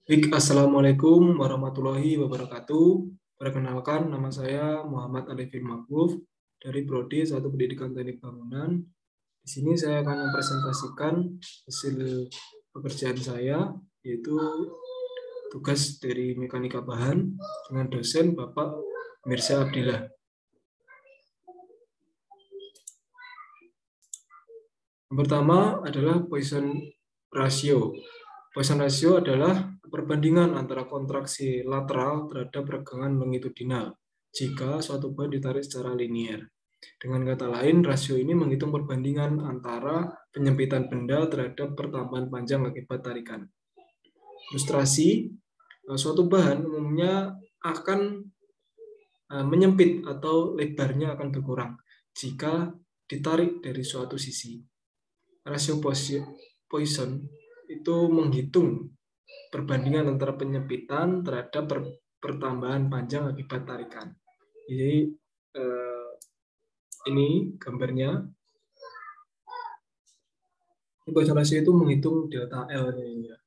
Baik, Assalamualaikum warahmatullahi wabarakatuh. Perkenalkan, nama saya Muhammad Arifin Makhluf dari Prodi 1 Pendidikan Teknik Bangunan. Di sini saya akan mempresentasikan hasil pekerjaan saya, yaitu tugas dari mekanika bahan dengan dosen Bapak Mirza Abdillah. Yang pertama adalah Poisson ratio. Poisson ratio adalah perbandingan antara kontraksi lateral terhadap regangan longitudinal jika suatu bahan ditarik secara linier. Dengan kata lain, rasio ini menghitung perbandingan antara penyempitan benda terhadap pertambahan panjang akibat tarikan. Ilustrasi, suatu bahan umumnya akan menyempit atau lebarnya akan berkurang jika ditarik dari suatu sisi. Rasio Poisson itu menghitung perbandingan antara penyempitan terhadap pertambahan panjang akibat tarikan. Jadi ini gambarnya. Poisson ratio itu menghitung delta L-nya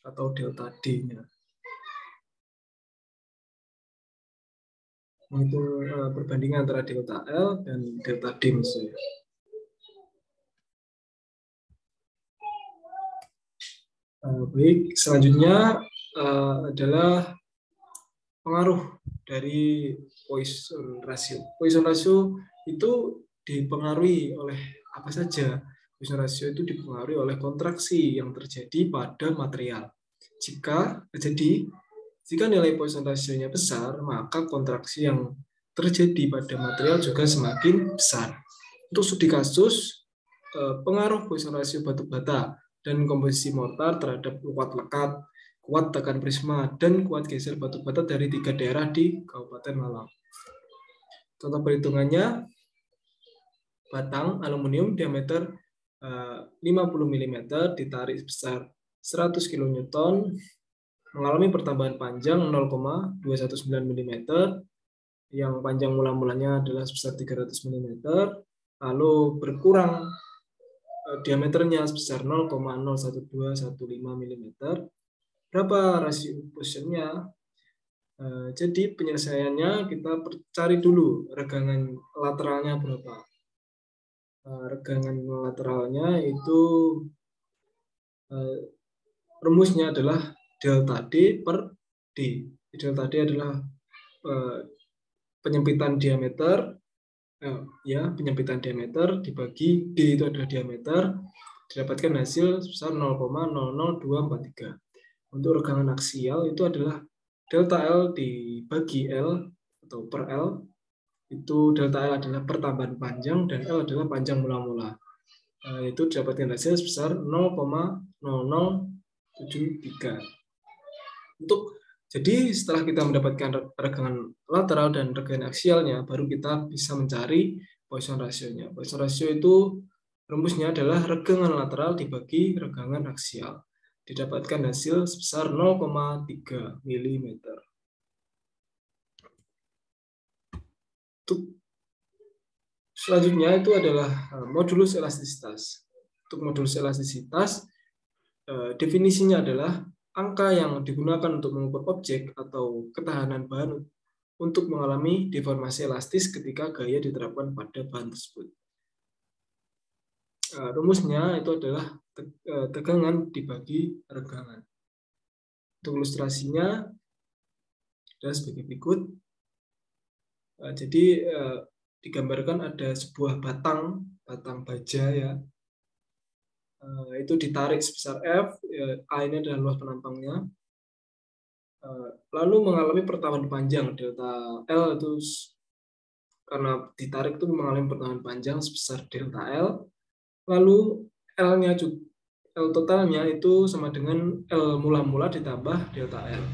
atau delta D-nya. Menghitung perbandingan antara delta L dan delta D maksudnya. Baik, selanjutnya adalah pengaruh dari Poisson ratio. Poisson ratio itu dipengaruhi oleh apa saja? Poisson ratio itu dipengaruhi oleh kontraksi yang terjadi pada material. Jika nilai Poisson ratio-nya besar, maka kontraksi yang terjadi pada material juga semakin besar. Untuk studi kasus, pengaruh Poisson ratio batu bata dan komposisi mortar terhadap kuat lekat, kuat tekan prisma, dan kuat geser batu bata dari 3 daerah di Kabupaten Malang. Contoh perhitungannya, batang aluminium diameter 50 mm ditarik sebesar 100 kN, mengalami pertambahan panjang 0,219 mm, yang panjang mula-mulanya adalah sebesar 300 mm, lalu berkurang diameternya sebesar 0,01215 mm. Berapa rasio Poisson-nya? Jadi penyelesaiannya kita cari dulu regangan lateralnya berapa. Regangan lateralnya itu rumusnya adalah delta D per D. Delta D adalah penyempitan diameter, penyempitan diameter dibagi D itu adalah diameter, didapatkan hasil sebesar 0,00243. Untuk regangan aksial itu adalah delta L dibagi L atau per L. Itu delta L adalah pertambahan panjang dan L adalah panjang mula-mula. Itu didapatkan hasil sebesar 0,0073. Jadi setelah kita mendapatkan regangan lateral dan regangan aksialnya, baru kita bisa mencari Poisson ratio-nya. Poisson ratio itu rumusnya adalah regangan lateral dibagi regangan aksial. Didapatkan hasil sebesar 0,3 mm. Selanjutnya itu adalah modulus elastisitas. Untuk modulus elastisitas, definisinya adalah angka yang digunakan untuk mengukur objek atau ketahanan bahan untuk mengalami deformasi elastis ketika gaya diterapkan pada bahan tersebut. Rumusnya itu adalah tegangan dibagi regangan. Untuk ilustrasinya adalah sebagai berikut. Jadi digambarkan ada sebuah batang baja ya. Itu ditarik sebesar F, A ini adalah luas penampangnya. Lalu mengalami pertambahan panjang delta L itu karena ditarik itu mengalami pertambahan panjang sebesar delta L. Lalu L-nya juga L totalnya itu sama dengan L mula-mula ditambah delta L.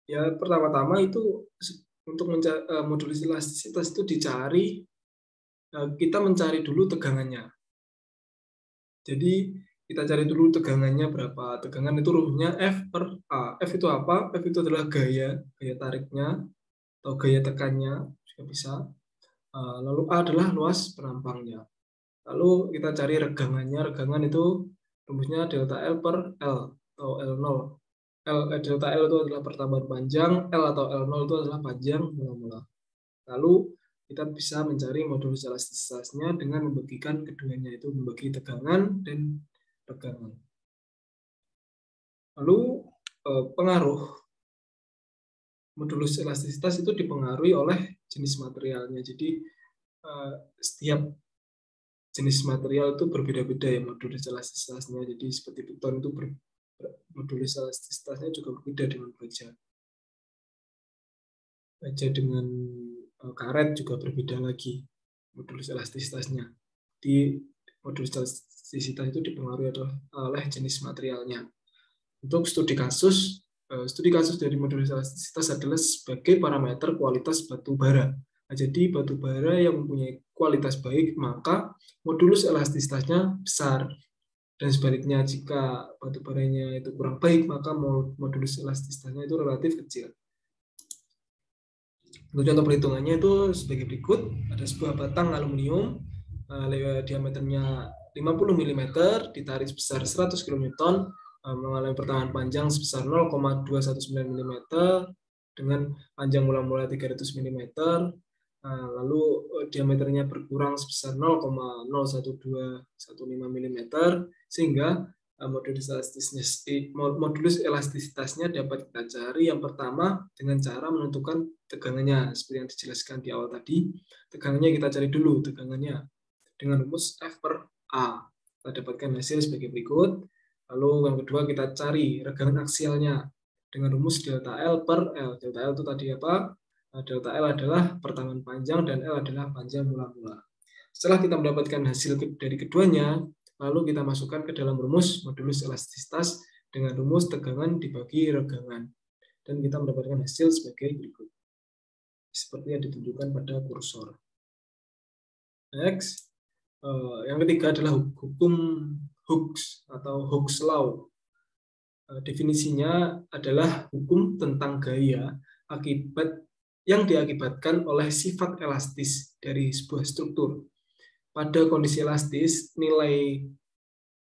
Ya pertama-tama itu untuk mencari modulus elastisitas itu dicari, kita mencari dulu tegangannya. Jadi kita cari dulu tegangannya berapa. Tegangan itu rumusnya F per A. F itu apa? F itu adalah gaya tariknya atau gaya tekannya juga bisa. Lalu A adalah luas penampangnya. Lalu kita cari regangannya. Regangan itu rumusnya delta L per L atau L0. Delta L itu adalah pertambahan panjang, L atau L0 itu adalah panjang mula-mula. Lalu kita bisa mencari modulus elastisitasnya dengan membagikan keduanya, itu membagi tegangan dan regangan. Lalu pengaruh modulus elastisitas itu dipengaruhi oleh jenis materialnya. Jadi setiap jenis material itu berbeda-beda ya modulus elastisitasnya. Jadi seperti beton itu modulus elastisitasnya juga berbeda dengan baja. Baja dengan karet juga berbeda lagi modulus elastisitasnya. Di modulus elastisitas itu dipengaruhi oleh jenis materialnya. Untuk studi kasus dari modulus elastisitas adalah sebagai parameter kualitas batu bara. Nah, jadi batu bara yang mempunyai kualitas baik, maka modulus elastisitasnya besar. Dan sebaliknya, jika batu baranya itu kurang baik, maka modulus elastisitasnya itu relatif kecil. Untuk contoh perhitungannya itu sebagai berikut. Ada sebuah batang aluminium, diameternya 50 mm, ditarik sebesar 100 kN, mengalami pertahanan panjang sebesar 0,219 mm, dengan panjang mula-mula 300 mm, lalu diameternya berkurang sebesar 0,01215 mm, sehingga modulus elastisitasnya dapat kita cari yang pertama dengan cara menentukan tegangannya. Seperti yang dijelaskan di awal tadi, tegangannya kita cari dulu, tegangannya dengan rumus F per A. Kita dapatkan hasil sebagai berikut. Lalu yang kedua kita cari regangan aksialnya dengan rumus delta L per L. Delta L itu tadi apa? Delta L adalah pertahanan panjang dan L adalah panjang mula-mula. Setelah kita mendapatkan hasil dari keduanya, lalu kita masukkan ke dalam rumus modulus elastisitas dengan rumus tegangan dibagi regangan. Dan kita mendapatkan hasil sebagai berikut. Seperti yang ditunjukkan pada kursor. Next. Yang ketiga adalah hukum Hooke's atau Hooke's Law. Definisinya adalah hukum tentang gaya yang diakibatkan oleh sifat elastis dari sebuah struktur. Pada kondisi elastis, nilai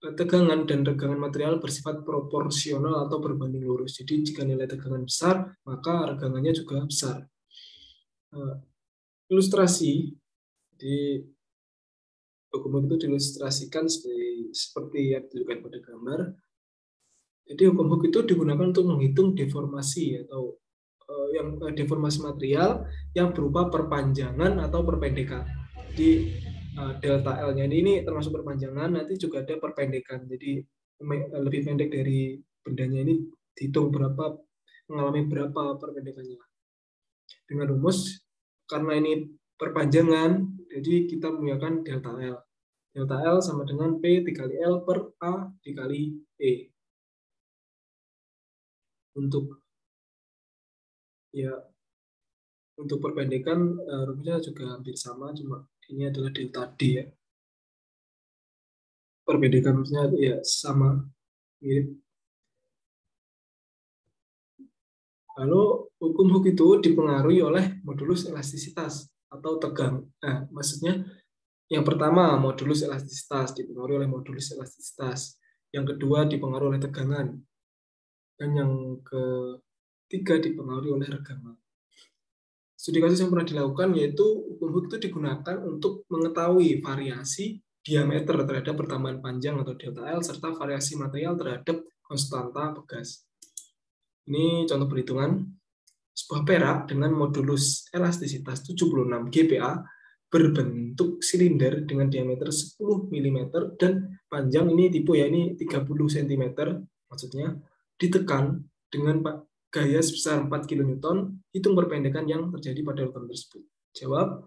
tegangan dan regangan material bersifat proporsional atau berbanding lurus. Jadi jika nilai tegangan besar, maka regangannya juga besar. Ilustrasi di hukum itu diilustrasikan seperti yang ditunjukkan pada gambar. Jadi hukum Hooke itu digunakan untuk menghitung deformasi atau deformasi material yang berupa perpanjangan atau perpendekan. Di delta L-nya ini termasuk perpanjangan, nanti juga ada perpendekan. Jadi lebih pendek dari bendanya ini dihitung mengalami berapa perpendekannya. Dengan rumus, karena ini perpanjangan, jadi kita menggunakan delta L. Delta L sama dengan P dikali L per A dikali E. Untuk perpendekan rumusnya juga hampir sama, cuma ini adalah delta D ya. Perpendekan rumusnya ya sama, mirip. Lalu hukum Hooke itu dipengaruhi oleh modulus elastisitas atau tegang. Nah, maksudnya yang pertama modulus elastisitas dipengaruhi oleh modulus elastisitas. Yang kedua dipengaruhi oleh tegangan. Dan yang ketiga dipengaruhi oleh regangan. Studi kasus yang pernah dilakukan yaitu hukum Hooke itu digunakan untuk mengetahui variasi diameter terhadap pertambahan panjang atau delta L serta variasi material terhadap konstanta pegas. Ini contoh perhitungan. Sebuah perak dengan modulus elastisitas 76 GPa berbentuk silinder dengan diameter 10 mm dan panjang ini tipe ya ini 30 cm maksudnya, ditekan dengan gaya sebesar 4 kN, hitung perpendekan yang terjadi pada logam tersebut. Jawab,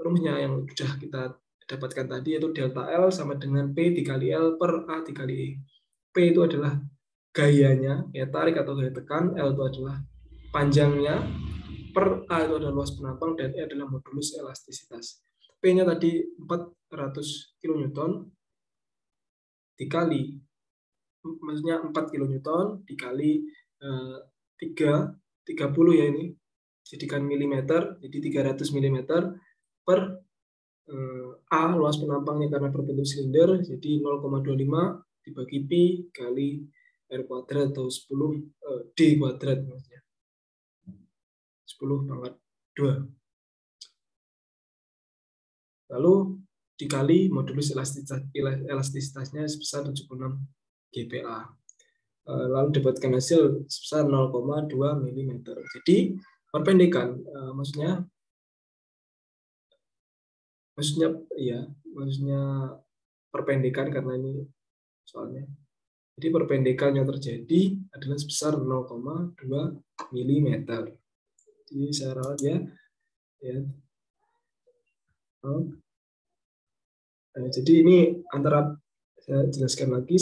rumusnya yang sudah kita dapatkan tadi yaitu delta L sama dengan P dikali L per A dikali E. P itu adalah gayanya, ya tarik atau gaya tekan, L itu adalah panjangnya, per A itu adalah luas penampang, dan E adalah modulus elastisitas. P-nya tadi 400 kN dikali, maksudnya 4 kN dikali 30 ya ini, jadikan milimeter, jadi 300 mm per A luas penampangnya karena berbentuk silinder, jadi 0,25 dibagi pi kali R kuadrat atau 10 D kuadrat maksudnya. 10 pangkat 2. Lalu dikali modulus elastisitasnya sebesar 76 GPa. Lalu dapatkan hasil sebesar 0,2 mm. Jadi perpendekan, maksudnya perpendekan karena ini soalnya. Jadi perpendekan yang terjadi adalah sebesar 0,2 mm. Jadi saya rawat ya. Jadi ini antara, saya jelaskan lagi,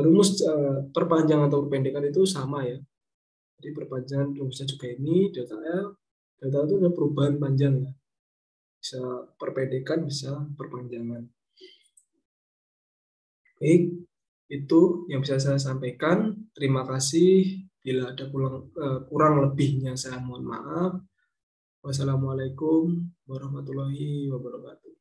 rumus perpanjangan atau perpendekan itu sama ya. Jadi perpanjangan rumusnya juga ini delta L. Delta L itu ada perubahan panjang ya. Bisa perpendekan, bisa perpanjangan. Baik, itu yang bisa saya sampaikan. Terima kasih. Bila ada kurang lebihnya saya mohon maaf. Wassalamualaikum warahmatullahi wabarakatuh.